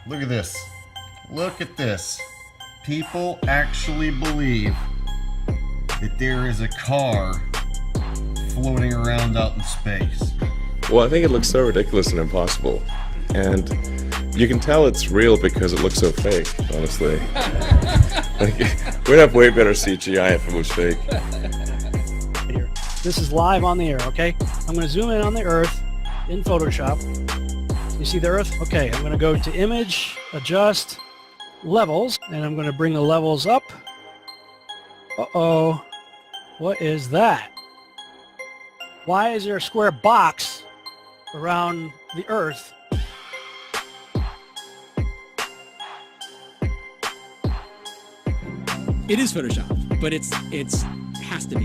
Look at this. Look at this. People actually believe that there is a car floating around out in space. Well, I think it looks so ridiculous and impossible. And you can tell it's real because it looks so fake, honestly. Like, we'd have way better CGI if it was fake. This is live on the air, okay? I'm going to zoom in on the Earth in Photoshop. You see the Earth? Okay, I'm going to go to Image, Adjust, Levels, and I'm going to bring the levels up. Uh-oh. What is that? Why is there a square box around the Earth? It is Photoshop, but it's has to be.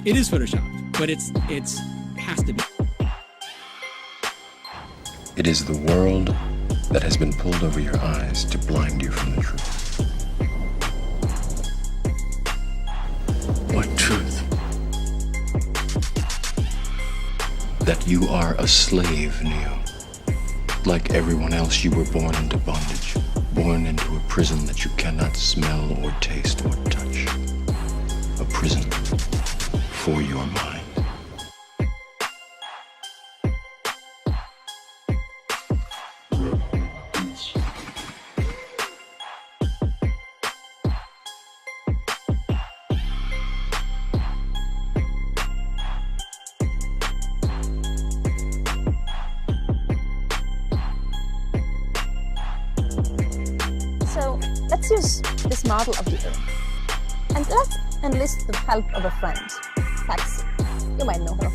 It is Photoshop, but it's has to be. It is the world that has been pulled over your eyes to blind you from the truth. What truth? That you are a slave, Neo. Like everyone else, you were born into bondage, born into a prison that you cannot smell or taste or touch. A prison for your mind. So let's use this model of the Earth. And let's enlist the help of a friend, Taxi. You might know her.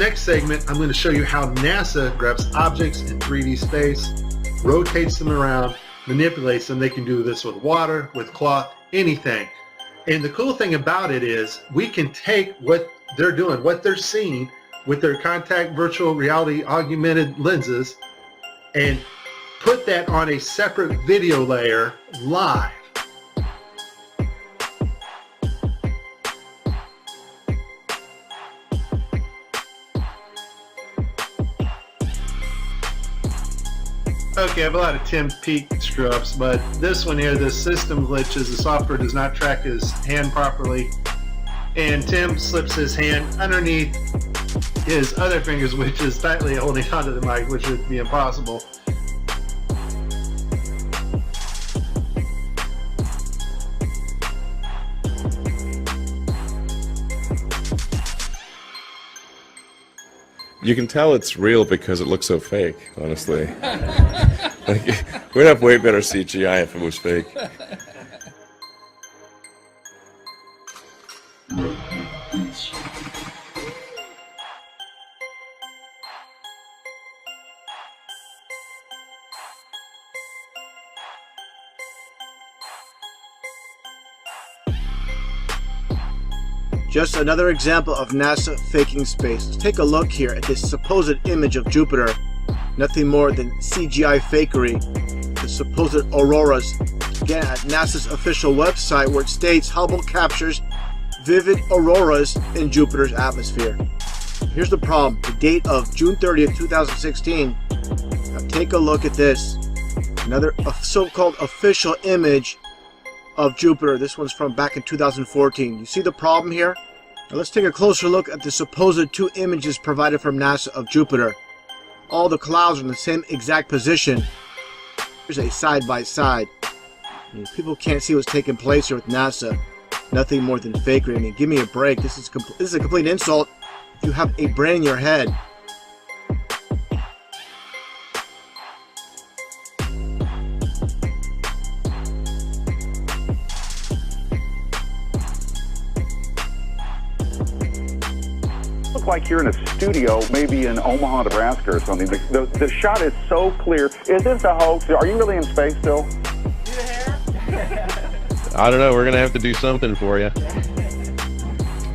Next segment, I'm going to show you how NASA grabs objects in 3D space, rotates them around, manipulates them. They can do this with water, with cloth, anything. And the cool thing about it is we can take what they're doing, what they're seeing with their contact virtual reality augmented lenses and put that on a separate video layer live. Okay, I have a lot of Tim Peak screw-ups, but this one here, the system glitches, the software does not track his hand properly, and Tim slips his hand underneath his other fingers, which is tightly holding onto the mic, which would be impossible. You can tell it's real because it looks so fake, honestly. Like, we'd have way better CGI if it was fake. Just another example of NASA faking space. Let's take a look here at this supposed image of Jupiter. Nothing more than CGI fakery. The supposed auroras. Again, at NASA's official website where it states Hubble captures vivid auroras in Jupiter's atmosphere. Here's the problem. The date of June 30th, 2016. Now take a look at this. Another so-called official image of Jupiter. This one's from back in 2014. You see the problem here? Now let's take a closer look at the supposed two images provided from NASA of Jupiter. All the clouds are in the same exact position. Here's a side-by-side. People can't see what's taking place here with NASA. Nothing more than fakery. I mean, give me a break. This is a complete insult. You have a brain in your head. Like you're in a studio, maybe in Omaha, Nebraska or something. The shot is so clear. Is this a hoax? Are you really in space still? I don't know. We're going to have to do something for you.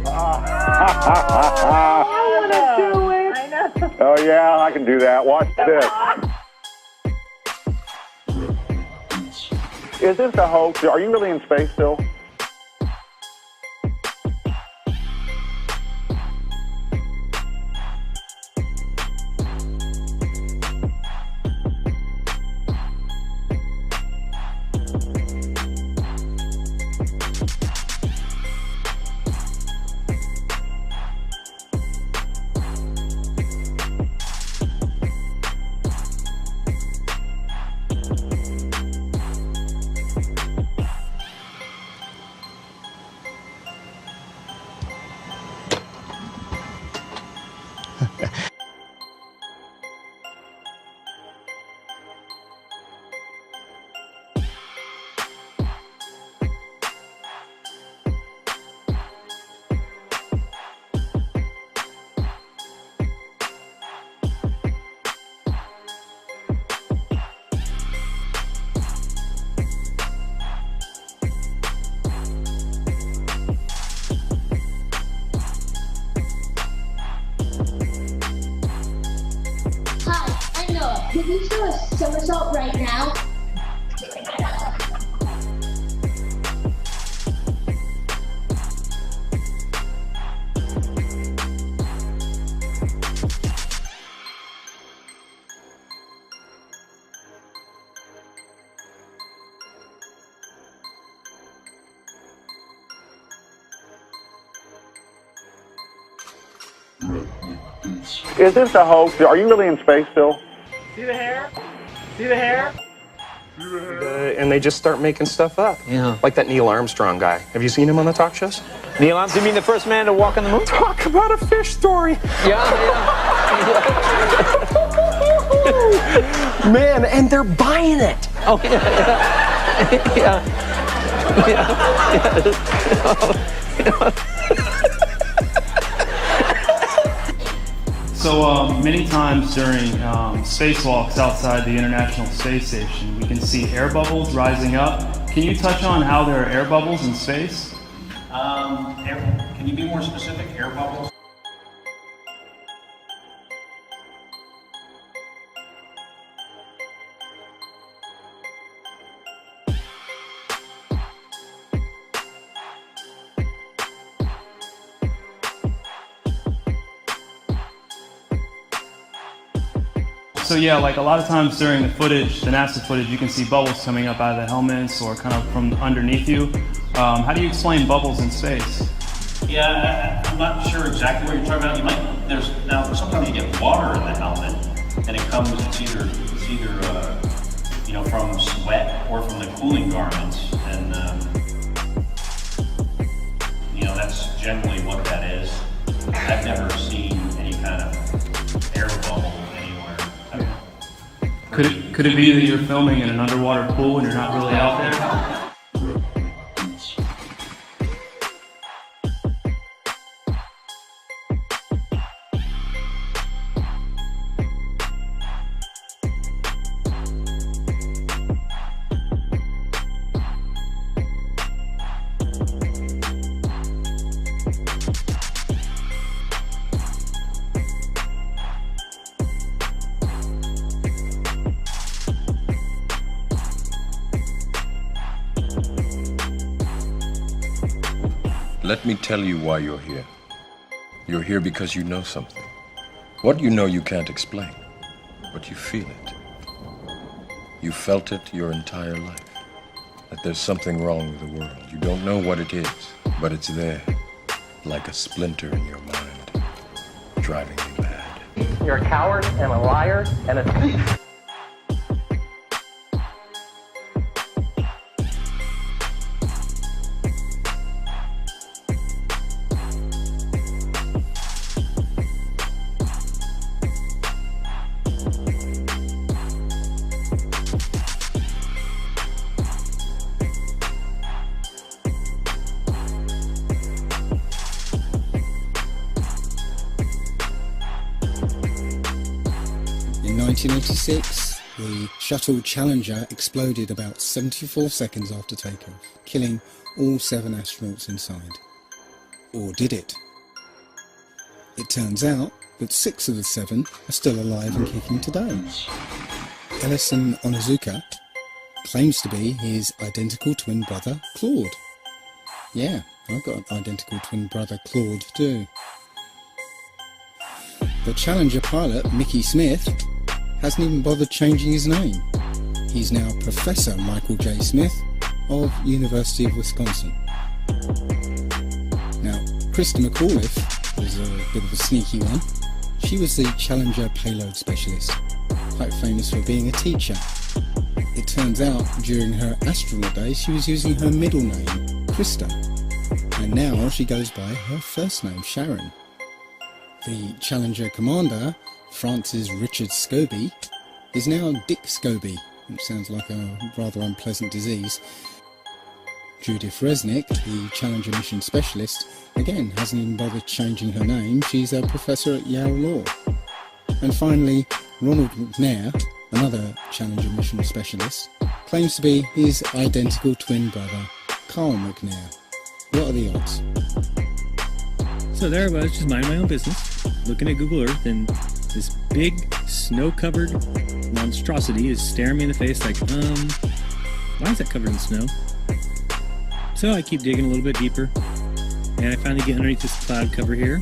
I want to do it. I know. Oh, yeah, I can do that. Watch this. Is this a hoax? Are you really in space still? Can you do a somersault right now? Is this a hoax? Are you really in space still? See the hair? See the hair? And they just start making stuff up. Yeah. Like that Neil Armstrong guy. Have you seen him on the talk shows? Neil Armstrong, you mean the first man to walk on the moon? Talk about a fish story. Yeah. Man, and they're buying it. Oh, yeah. So many times during spacewalks outside the International Space Station, we can see air bubbles rising up. Can you touch on how there are air bubbles in space? Can you be more specific? Air bubbles? So yeah, like a lot of times during the footage, the NASA footage, you can see bubbles coming up out of the helmets or kind of from underneath you. How do you explain bubbles in space? Yeah, I'm not sure exactly what you're talking about. Now sometimes you get water in the helmet, and it comes. It's either from sweat or from the cooling garments, and that's generally what that is. I've never seen any kind of air bubble anywhere. Could it be that you're filming in an underwater pool and you're not really out there? Let me tell you why you're here. You're here because you know something. What you know you can't explain, but you feel it. You felt it your entire life, that there's something wrong with the world. You don't know what it is, but it's there, like a splinter in your mind, driving you mad. You're a coward and a liar and a thief. In 1986, the shuttle Challenger exploded about 74 seconds after takeoff, killing all 7 astronauts inside. Or did it? It turns out that 6 of the 7 are still alive and kicking today. Ellis and Onizuka claims to be his identical twin brother, Claude. Yeah, I've got an identical twin brother, Claude, too. The Challenger pilot, Mickey Smith, hasn't even bothered changing his name. He's now Professor Michael J. Smith of University of Wisconsin. Now, Krista McAuliffe was a bit of a sneaky one. She was the Challenger payload specialist, quite famous for being a teacher. It turns out, during her astronaut days, she was using her middle name, Krista, and now she goes by her first name, Sharon. The Challenger commander, Francis Richard Scobie, is now Dick Scobie, which sounds like a rather unpleasant disease. Judith Resnick, the Challenger mission specialist, again hasn't even bothered changing her name. She's a professor at Yale Law. And finally, Ronald McNair, another Challenger mission specialist, claims to be his identical twin brother, Carl McNair. What are the odds? So there I was, just minding my own business, looking at Google Earth, and this big, snow-covered monstrosity is staring me in the face like, why is that covered in snow? So I keep digging a little bit deeper, and I finally get underneath this cloud cover here,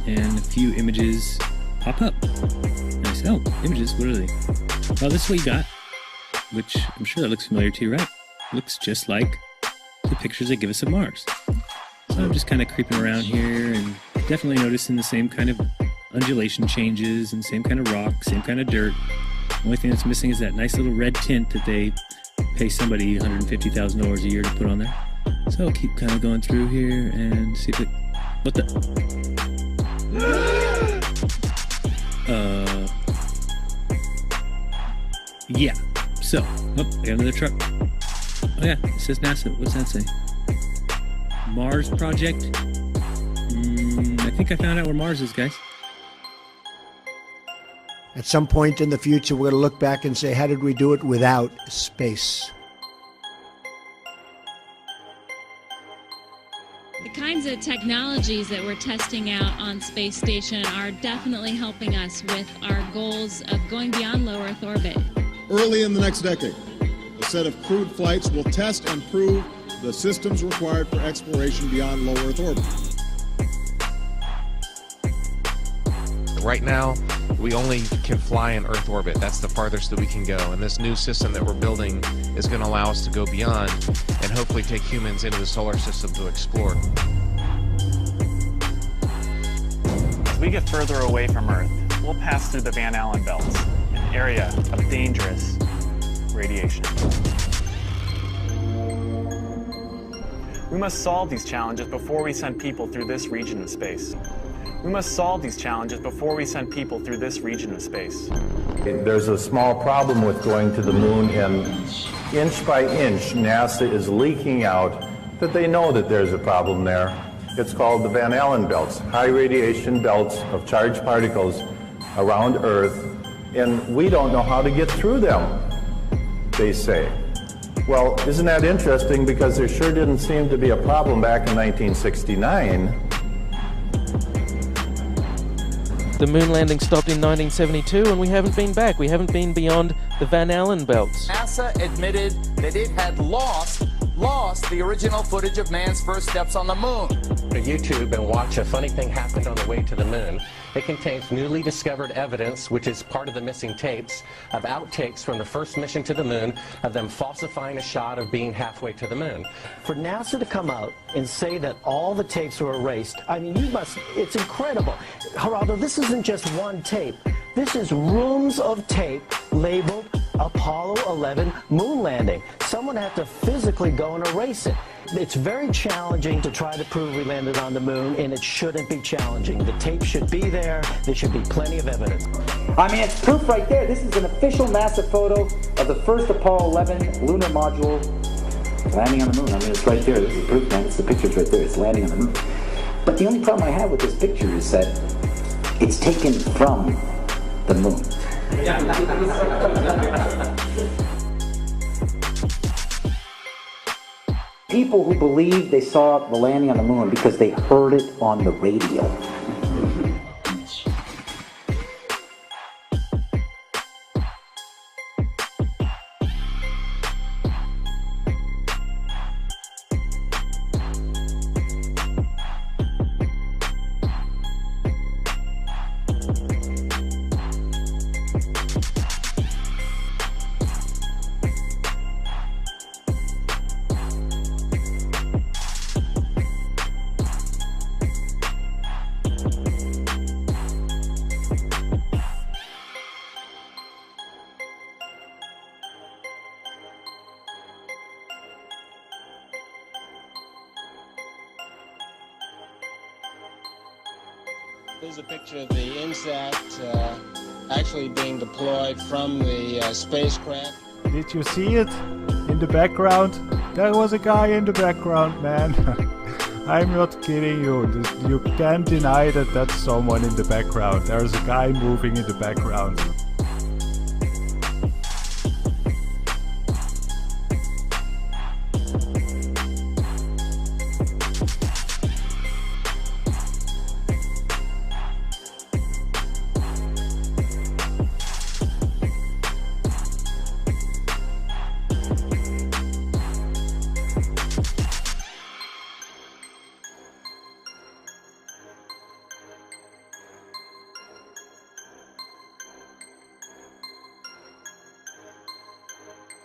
and a few images pop up. And I say, oh, images, what are they? Well, this is what you got, which I'm sure that looks familiar to you, right? Looks just like the pictures they give us of Mars. So I'm just kind of creeping around here and definitely noticing the same kind of undulation changes and same kind of rock, same kind of dirt. The only thing that's missing is that nice little red tint that they pay somebody $150,000 a year to put on there. So I'll keep kind of going through here and see if it... What the... Yeah. So, I got another truck. Oh yeah, it says NASA. What's that say? Mars Project? I think I found out where Mars is, guys. At some point in the future, we're going to look back and say, how did we do it without space? The kinds of technologies that we're testing out on Space Station are definitely helping us with our goals of going beyond low Earth orbit. Early in the next decade, a set of crewed flights will test and prove the systems required for exploration beyond low Earth orbit. Right now, we only can fly in Earth orbit. That's the farthest that we can go. And this new system that we're building is going to allow us to go beyond and hopefully take humans into the solar system to explore. As we get further away from Earth, we'll pass through the Van Allen belts, an area of dangerous radiation. We must solve these challenges before we send people through this region of space. We must solve these challenges before we send people through this region of space. There's a small problem with going to the moon, and inch by inch, NASA is leaking out that they know that there's a problem there. It's called the Van Allen belts, high radiation belts of charged particles around Earth, and we don't know how to get through them, they say. Well, isn't that interesting, because there sure didn't seem to be a problem back in 1969. The moon landing stopped in 1972 and we haven't been back. We haven't been beyond the Van Allen belts. NASA admitted that it had lost the original footage of man's first steps on the moon. Go to YouTube and watch A Funny Thing Happened on the Way to the Moon. It contains newly discovered evidence, which is part of the missing tapes, of outtakes from the first mission to the moon, of them falsifying a shot of being halfway to the moon. For NASA to come out and say that all the tapes were erased, I mean, it's incredible. Geraldo, this isn't just one tape. This is rooms of tape labeled Apollo 11 moon landing. Someone had to physically go and erase it. It's very challenging to try to prove we landed on the moon, and it shouldn't be challenging. The tape should be there. There should be plenty of evidence. I mean, it's proof right there. This is an official NASA photo of the first Apollo 11 lunar module landing on the moon. I mean, it's right there. This is proof, man. It's the picture's right there. It's landing on the moon. But the only problem I have with this picture is that it's taken from the moon. People who believe they saw the landing on the moon because they heard it on the radio. Here's a picture of the INSAT actually being deployed from the spacecraft. Did you see it in the background? There was a guy in the background, man. I'm not kidding you. You can't deny that that's someone in the background. There's a guy moving in the background.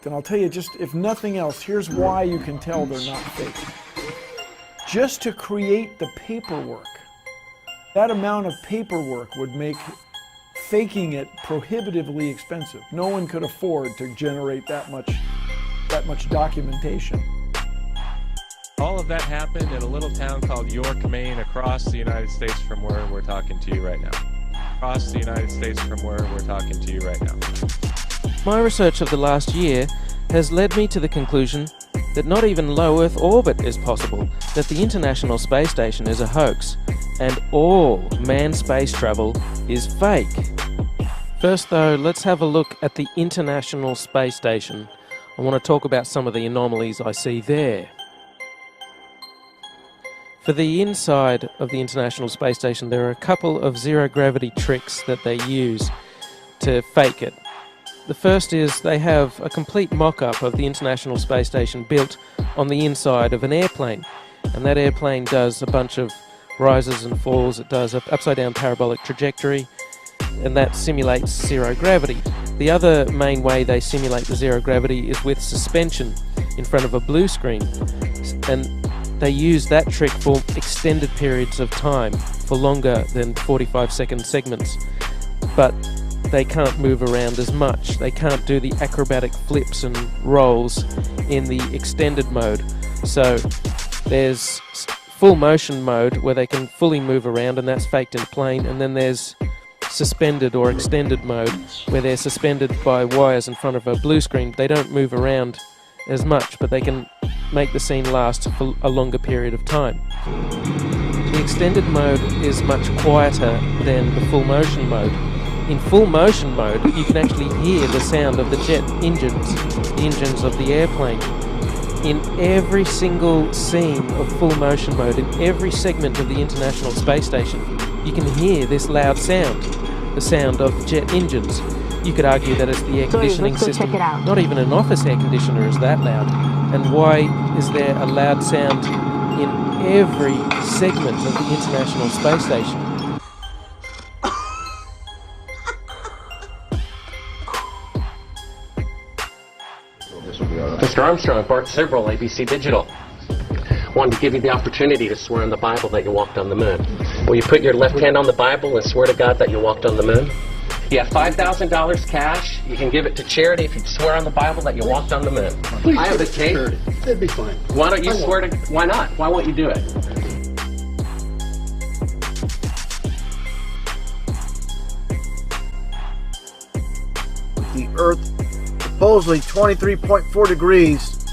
And I'll tell you, just if nothing else, here's why you can tell they're not fake. Just to create the paperwork, that amount of paperwork would make faking it prohibitively expensive. No one could afford to generate that much documentation. All of that happened in a little town called York, Maine, across the United States from where we're talking to you right now. Across the United States from where we're talking to you right now. My research of the last year has led me to the conclusion that not even low Earth orbit is possible, that the International Space Station is a hoax, and all manned space travel is fake. First though, let's have a look at the International Space Station. I want to talk about some of the anomalies I see there. For the inside of the International Space Station, there are a couple of zero-gravity tricks that they use to fake it. The first is they have a complete mock-up of the International Space Station built on the inside of an airplane. And that airplane does a bunch of rises and falls. It does an upside-down parabolic trajectory, and that simulates zero gravity. The other main way they simulate the zero gravity is with suspension in front of a blue screen. And they use that trick for extended periods of time, for longer than 45-second segments. But they can't move around as much. They can't do the acrobatic flips and rolls in the extended mode. So there's full motion mode where they can fully move around, and that's faked in a plane. And then there's suspended or extended mode where they're suspended by wires in front of a blue screen. They don't move around as much, but they can make the scene last for a longer period of time. The extended mode is much quieter than the full motion mode. In full motion mode, you can actually hear the sound of the jet engines, the engines of the airplane. In every single scene of full motion mode, in every segment of the International Space Station, you can hear this loud sound, the sound of the jet engines. You could argue that it's the air conditioning system. Not even an office air conditioner is that loud. And why is there a loud sound in every segment of the International Space Station? Mr. Armstrong, Bart Sibrel, ABC Digital. Wanted to give you the opportunity to swear on the Bible that you walked on the moon. Will you put your left hand on the Bible and swear to God that you walked on the moon? You have $5,000 cash. You can give it to charity if you swear on the Bible that you walked on the moon. Please I have the tape. It'd be fine. Why don't you swear to... Why not? Why won't you do it? The Earth supposedly 23.4 degrees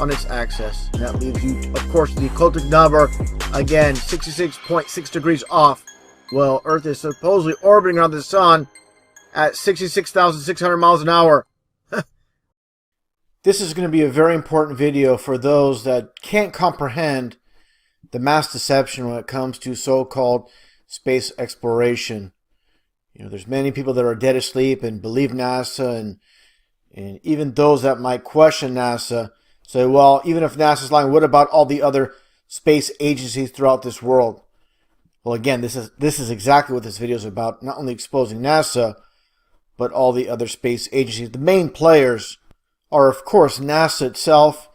on its axis. And that leaves you, of course, the occultic number, again, 66.6 degrees off. Well, Earth is supposedly orbiting around the Sun at 66,600 miles an hour. This is going to be a very important video for those that can't comprehend the mass deception when it comes to so-called space exploration. You know, there's many people that are dead asleep and believe NASA, and even those that might question NASA say, well, even if NASA's lying, what about all the other space agencies throughout this world? Well, again, this is exactly what this video is about, not only exposing NASA, but all the other space agencies. The main players are, of course, NASA itself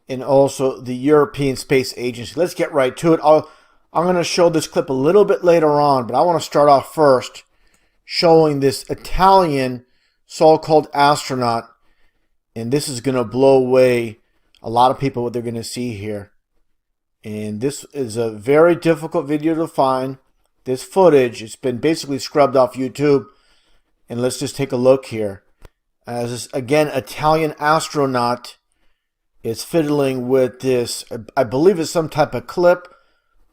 and also the European Space Agency. Let's get right to it. I'm going to show this clip a little bit later on, but I want to start off first showing this Italian so-called astronaut, and this is going to blow away a lot of people what they're going to see here. And this is a very difficult video to find. this footage. It's been basically scrubbed off YouTube. And let's just take a look here. As this, again, Italian astronaut is fiddling with this, I believe it's some type of clip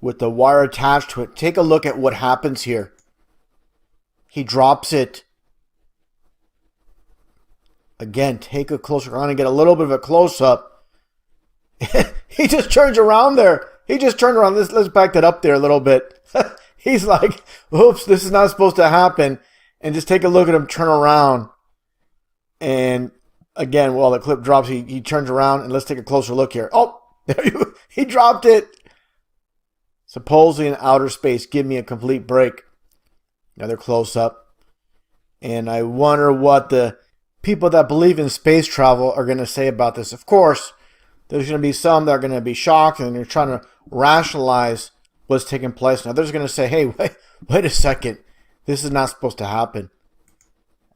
with the wire attached to it. Take a look at what happens here. He drops it. Again, take a closer look. I'm going to get a little bit of a close-up. He just turns around there. He just turned around. Let's back that up there a little bit. He's like, oops, this is not supposed to happen. And just take a look at him turn around. And again, while the clip drops, he turns around. And let's take a closer look here. Oh, there you, he dropped it. Supposedly in outer space. Give me a complete break. Another close-up. And I wonder what the people that believe in space travel are going to say about this. Of course, there's going to be some that are going to be shocked and they're trying to rationalize what's taking place. Now, there's going to say, hey, wait a second. This is not supposed to happen.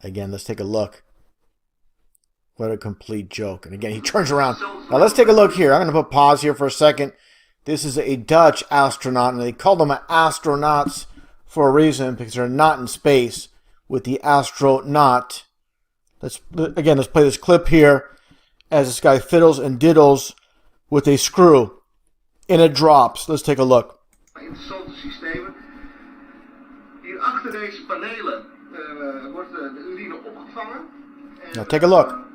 Again, let's take a look. What a complete joke. And again, he turns around. Now, let's take a look here. I'm going to put pause here for a second. This is a Dutch astronaut, and they call them astronauts for a reason, because they're not in space with the astronaut. Let's play this clip here as this guy fiddles and diddles with a screw, and it drops. Let's take a look. Interessante systemen. Hier achter deze panelen wordt de urine opgevangen. Now take a look.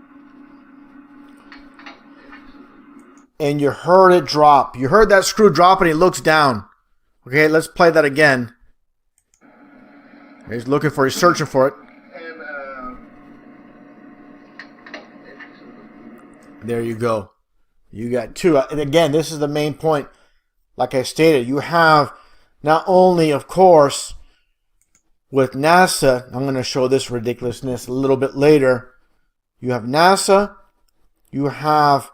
And you heard it drop. You heard that screw drop and he looks down. Okay, let's play that again. He's looking for, he's searching for it. There you go. You got two. And again, this is the main point. Like I stated, you have not only, of course, with NASA, I'm going to show this ridiculousness a little bit later. You have NASA. You have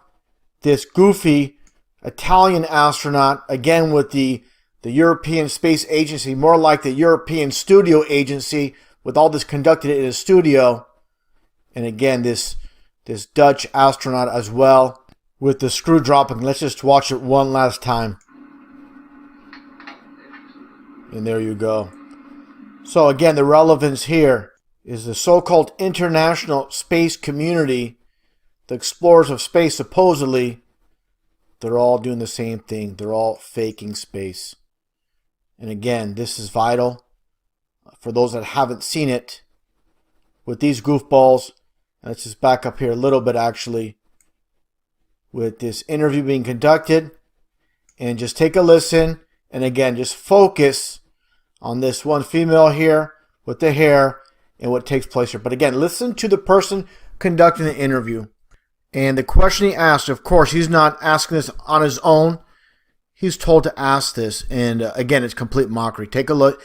this goofy Italian astronaut, again with the European Space Agency, more like the European Studio Agency, with all this conducted in a studio. And again, this Dutch astronaut as well, with the screw dropping. Let's just watch it one last time. And there you go. So again, the relevance here is the so-called international space community, the explorers of space, supposedly, they're all doing the same thing. They're all faking space. And again, this is vital for those that haven't seen it. With these goofballs, let's just back up here a little bit actually, with this interview being conducted, and just take a listen. And again, just focus on this one female here with the hair and what takes place here. But again, listen to the person conducting the interview. And the question he asked, of course, he's not asking this on his own. He's told to ask this. And again, it's complete mockery. Take a look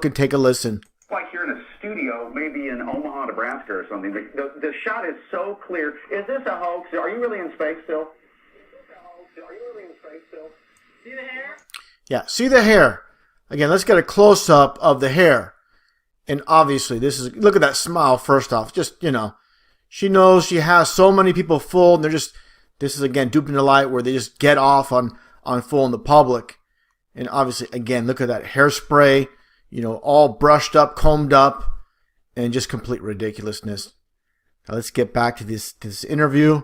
and take a listen. Like you're in a studio, maybe in Omaha, Nebraska or something. The shot is so clear. Is this a hoax? Are you really in space still? See the hair? Yeah, see the hair. Again, let's get a close-up of the hair. And obviously, this is, look at that smile first off. Just, you know, she knows she has so many people fooled. And they're just, this is again, duping the light where they just get off on fooling the public. And obviously, again, look at that hairspray, you know, all brushed up, combed up, and just complete ridiculousness. Now let's get back to this interview.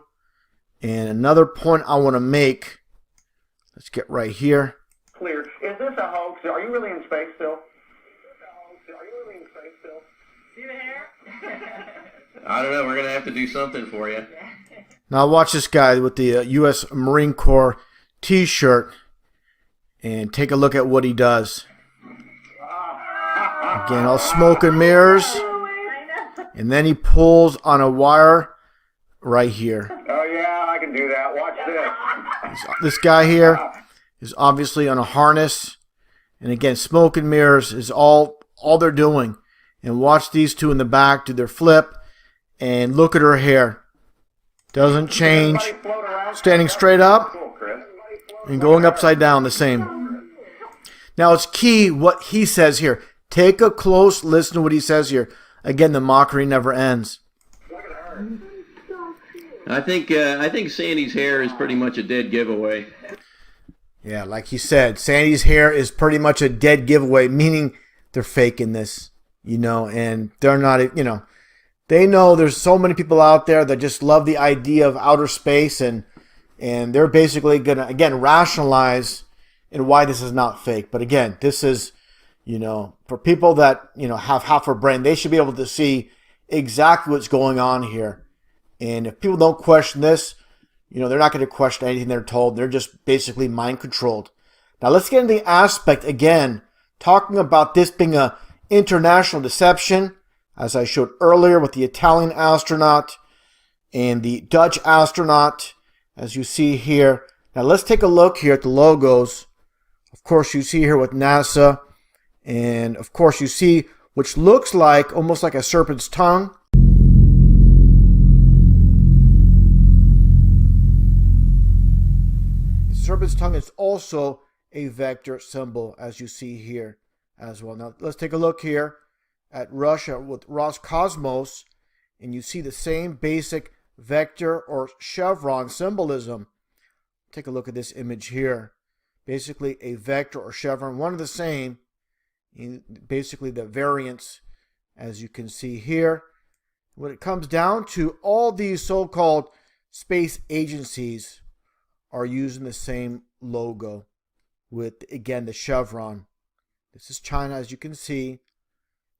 And another point I want to make, let's get right here. Clear. Is this a hoax? Are you really in space still? See the hair? I don't know. We're going to have to do something for you. Now watch this guy with the U.S. Marine Corps t-shirt and take a look at what he does. Again, all smoke and mirrors. And then he pulls on a wire right here. Oh, yeah, I can do that. Watch this. This guy here is obviously on a harness. And again, smoke and mirrors is all they're doing. And watch these two in the back do their flip. And look at her hair. Doesn't change. Standing straight up and going upside down the same. Now it's key what he says here. Take a close listen to what he says here. Again, the mockery never ends. I think Sandy's hair is pretty much a dead giveaway. Yeah, like he said, Sandy's hair is pretty much a dead giveaway, meaning they're faking this, and they're not, they know there's so many people out there that just love the idea of outer space, and they're basically going to, again, rationalize and why this is not fake. But again, this is, for people that, have half a brain, they should be able to see exactly what's going on here. And if people don't question this, they're not going to question anything they're told. They're just basically mind controlled. Now let's get into the aspect again, talking about this being a international deception, as I showed earlier with the Italian astronaut and the Dutch astronaut, as you see here. Now let's take a look here at the logos. Of course, you see here with NASA, and of course you see which looks like almost like a serpent's tongue. Serpent's tongue is also a vector symbol, as you see here as well. Now let's take a look here at Russia with Roscosmos, and you see the same basic vector or chevron symbolism. Take a look at this image here. Basically a vector or chevron, one of the same, basically the variants, as you can see here. When it comes down to, all these so-called space agencies are using the same logo with, again, the chevron. This is China, as you can see.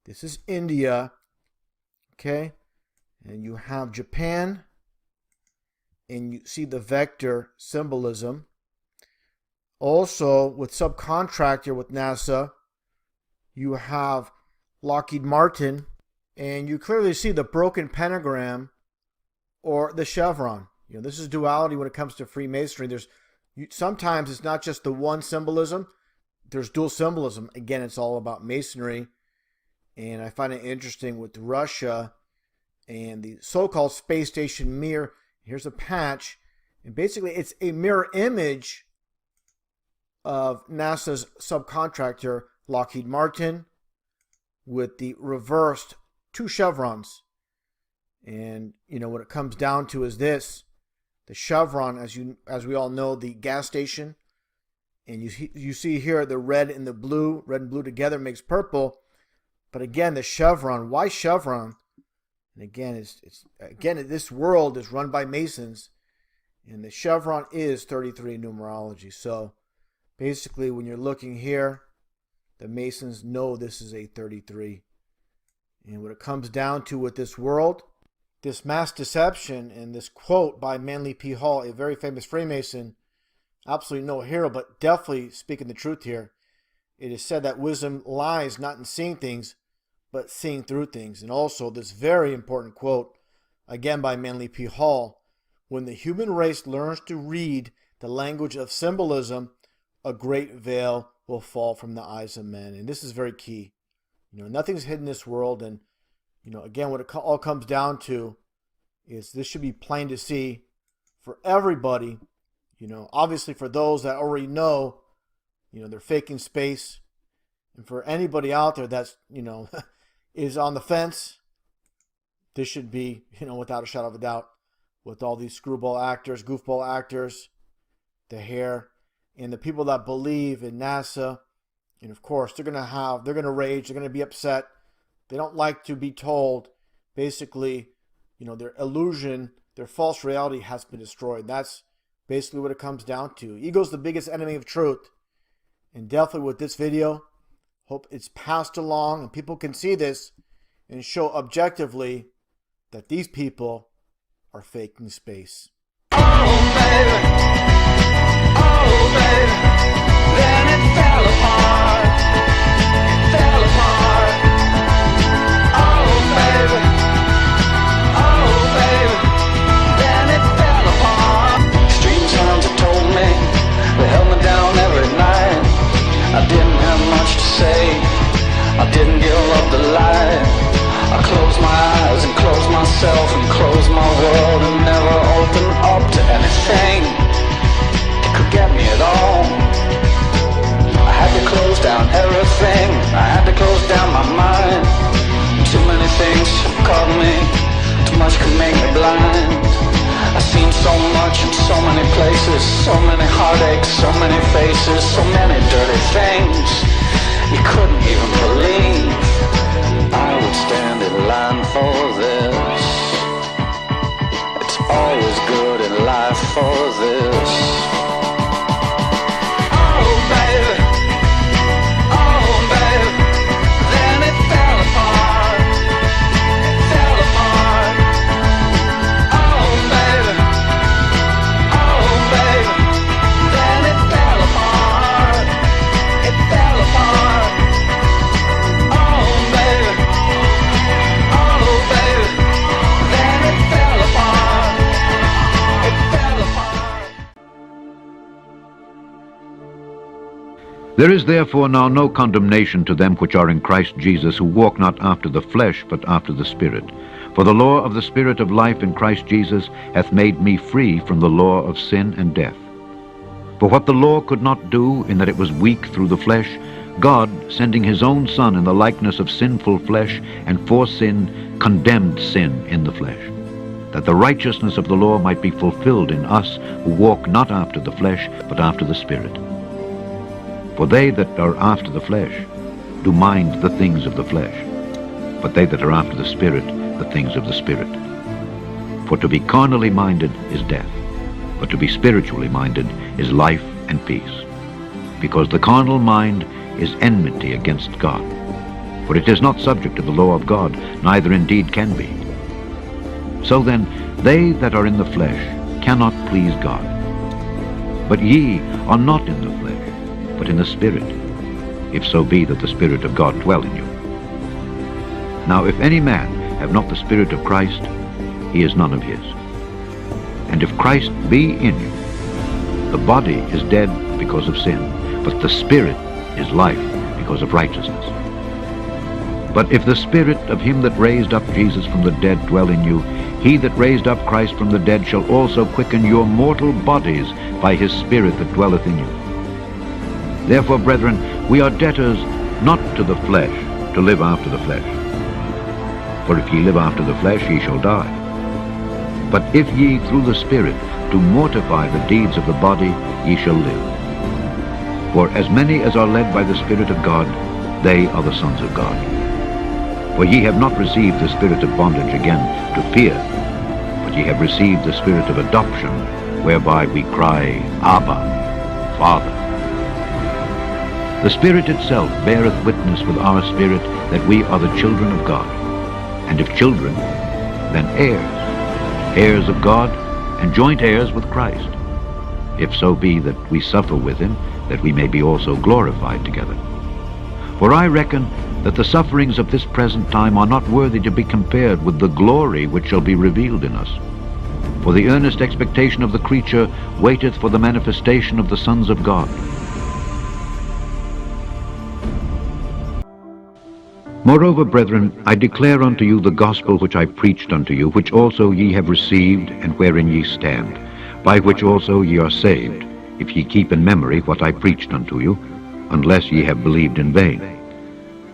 This is India. Okay. And you have Japan. And you see the vector symbolism. Also, with subcontractor with NASA, you have Lockheed Martin. And you clearly see the broken pentagram or the chevron. This is duality when it comes to Freemasonry. Sometimes it's not just the one symbolism. There's dual symbolism. Again, it's all about Masonry. And I find it interesting with Russia and the so-called space station mirror. Here's a patch. And basically, it's a mirror image of NASA's subcontractor, Lockheed Martin, with the reversed two chevrons. And, what it comes down to is this. The chevron, as we all know, the gas station, and you see here the red and blue together makes purple. But again, the chevron, why chevron? And again, this world is run by Masons, and the chevron is 33 in numerology. So basically, when you're looking here, the Masons know this is a 33. And what it comes down to with this world, this mass deception, and this quote by Manly P. Hall, a very famous Freemason, absolutely no hero, but definitely speaking the truth here. It is said that wisdom lies not in seeing things, but seeing through things. And also this very important quote, again by Manly P. Hall, when the human race learns to read the language of symbolism, a great veil will fall from the eyes of men. And this is very key. Nothing's hidden in this world, and again, what it all comes down to is this should be plain to see for everybody. Obviously for those that already know, they're faking space. And for anybody out there that's, is on the fence, this should be, without a shadow of a doubt, with all these screwball actors, goofball actors, the hair, and the people that believe in NASA. And of course, they're going to rage, they're going to be upset. They don't like to be told, basically, their illusion, their false reality has been destroyed. That's basically what it comes down to. Ego's the biggest enemy of truth. And definitely with this video, hope it's passed along and people can see this and show objectively that these people are faking space. Oh, baby, then it fell apart. Fell apart. Then it fell apart. Strange sounds have told me, they held me down every night. I didn't have much to say, I didn't give up the light. I closed my eyes and closed myself and closed my world and never opened up to anything that could get me at all. so much in so many places, so many heartaches, so many faces, so many dirty things you couldn't even believe. I would stand in line for this. It's always good in life for this. Oh baby, oh baby, then it fell apart. It fell apart. Oh baby, then it fell apart. It fell apart. Oh baby, then it fell apart. It fell apart. There is therefore now no condemnation to them which are in Christ Jesus, who walk not after the flesh, but after the Spirit. For the law of the Spirit of life in Christ Jesus hath made me free from the law of sin and death. For what the law could not do, in that it was weak through the flesh, God, sending his own Son in the likeness of sinful flesh, and for sin, condemned sin in the flesh, that the righteousness of the law might be fulfilled in us, who walk not after the flesh, but after the Spirit. For they that are after the flesh do mind the things of the flesh, but they that are after the Spirit, the things of the Spirit. For to be carnally minded is death, but to be spiritually minded is life and peace. Because the carnal mind is enmity against God, for it is not subject to the law of God, neither indeed can be. So then, they that are in the flesh cannot please God. But ye are not in the flesh, but in the Spirit, if so be that the Spirit of God dwell in you. Now if any man have not the Spirit of Christ, he is none of his. And if Christ be in you, the body is dead because of sin, but the Spirit is life because of righteousness. But if the Spirit of him that raised up Jesus from the dead dwell in you, he that raised up Christ from the dead shall also quicken your mortal bodies by his Spirit that dwelleth in you. Therefore, brethren, we are debtors not to the flesh, to live after the flesh. For if ye live after the flesh, ye shall die. But if ye through the Spirit do mortify the deeds of the body, ye shall live. For as many as are led by the Spirit of God, they are the sons of God. For ye have not received the spirit of bondage again to fear, but ye have received the Spirit of adoption, whereby we cry, Abba, Father. The Spirit itself beareth witness with our spirit that we are the children of God. And if children, then heirs, heirs of God, and joint heirs with Christ, if so be that we suffer with him, that we may be also glorified together. For I reckon that the sufferings of this present time are not worthy to be compared with the glory which shall be revealed in us. For the earnest expectation of the creature waiteth for the manifestation of the sons of God. Moreover, brethren, I declare unto you the gospel which I preached unto you, which also ye have received, and wherein ye stand, by which also ye are saved, if ye keep in memory what I preached unto you, unless ye have believed in vain.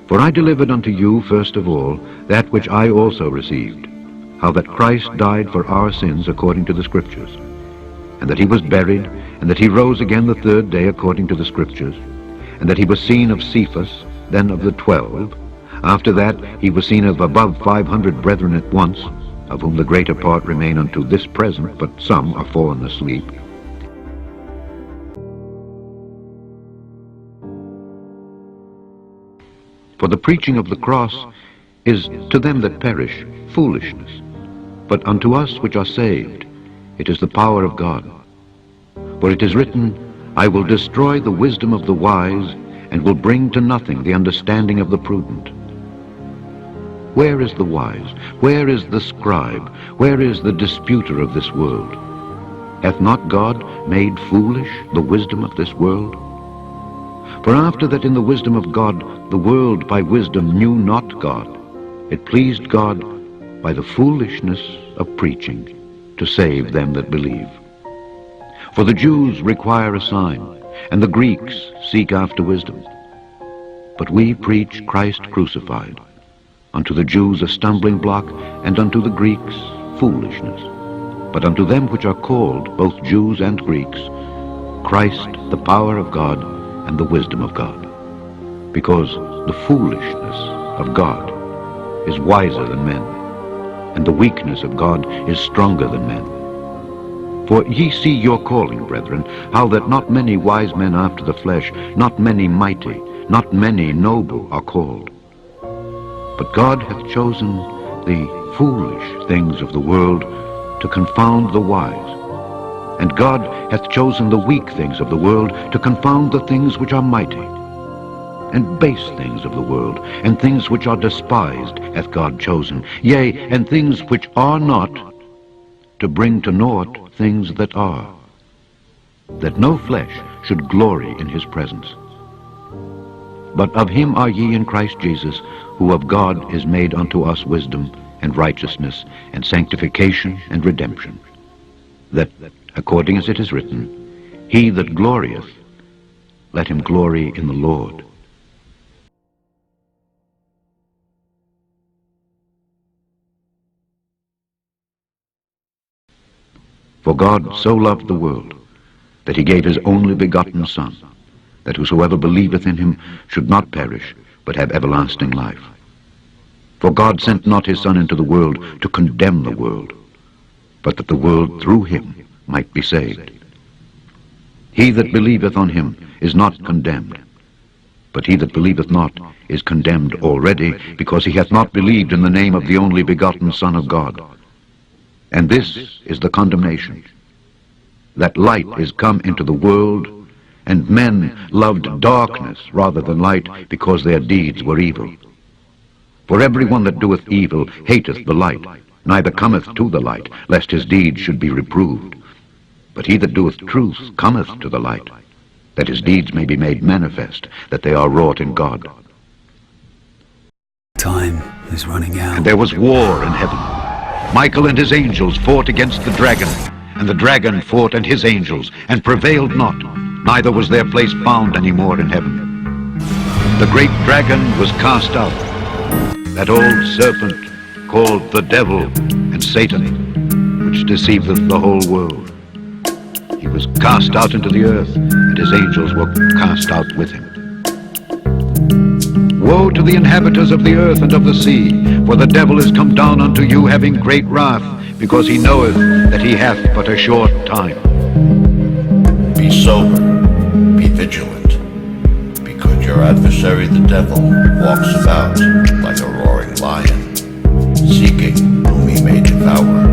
For I delivered unto you, first of all, that which I also received, how that Christ died for our sins according to the Scriptures, and that he was buried, and that he rose again the third day according to the Scriptures, and that he was seen of Cephas, then of the 12. After that he was seen of above 500 brethren at once, of whom the greater part remain unto this present, but some are fallen asleep. For the preaching of the cross is to them that perish foolishness, but unto us which are saved it is the power of God. For it is written, I will destroy the wisdom of the wise, and will bring to nothing the understanding of the prudent. Where is the wise? Where is the scribe? Where is the disputer of this world? Hath not God made foolish the wisdom of this world? For after that in the wisdom of God the world by wisdom knew not God, it pleased God by the foolishness of preaching to save them that believe. For the Jews require a sign, and the Greeks seek after wisdom. But we preach Christ crucified, unto the Jews a stumbling block, and unto the Greeks foolishness, But unto them which are called, both Jews and Greeks, Christ the power of God and the wisdom of God. Because the foolishness of God is wiser than men, and the weakness of God is stronger than men. For ye see your calling, brethren, how that not many wise men after the flesh, not many mighty, not many noble are called. But God hath chosen the foolish things of the world to confound the wise. And God hath chosen the weak things of the world to confound the things which are mighty. And base things of the world, and things which are despised, hath God chosen, yea, and things which are not, to bring to naught things that are, that no flesh should glory in his presence. But of him are ye in Christ Jesus, who of God is made unto us wisdom, and righteousness, and sanctification, and redemption, that, according as it is written, he that glorieth, let him glory in the Lord. For God so loved the world, that he gave his only begotten Son, that whosoever believeth in him should not perish, but have everlasting life. For God sent not his Son into the world to condemn the world, but that the world through him might be saved. He that believeth on him is not condemned, but he that believeth not is condemned already, because he hath not believed in the name of the only begotten Son of God. And this is the condemnation, that light is come into the world, and men loved darkness rather than light, because their deeds were evil. For every one that doeth evil hateth the light, neither cometh to the light, lest his deeds should be reproved. But he that doeth truth cometh to the light, that his deeds may be made manifest, that they are wrought in God. Time is running out. And there was war in heaven. Michael and his angels fought against the dragon, and the dragon fought and his angels, and prevailed not, neither was their place found any more in heaven. The great dragon was cast out, that old serpent called the devil and Satan, which deceiveth the whole world. He was cast out into the earth, and his angels were cast out with him. Woe to the inhabitants of the earth and of the sea, for the devil is come down unto you, having great wrath, because he knoweth that he hath but a short time. Be sober, be vigilant, because your adversary the devil walks about like a roaring lion, seeking whom he may devour.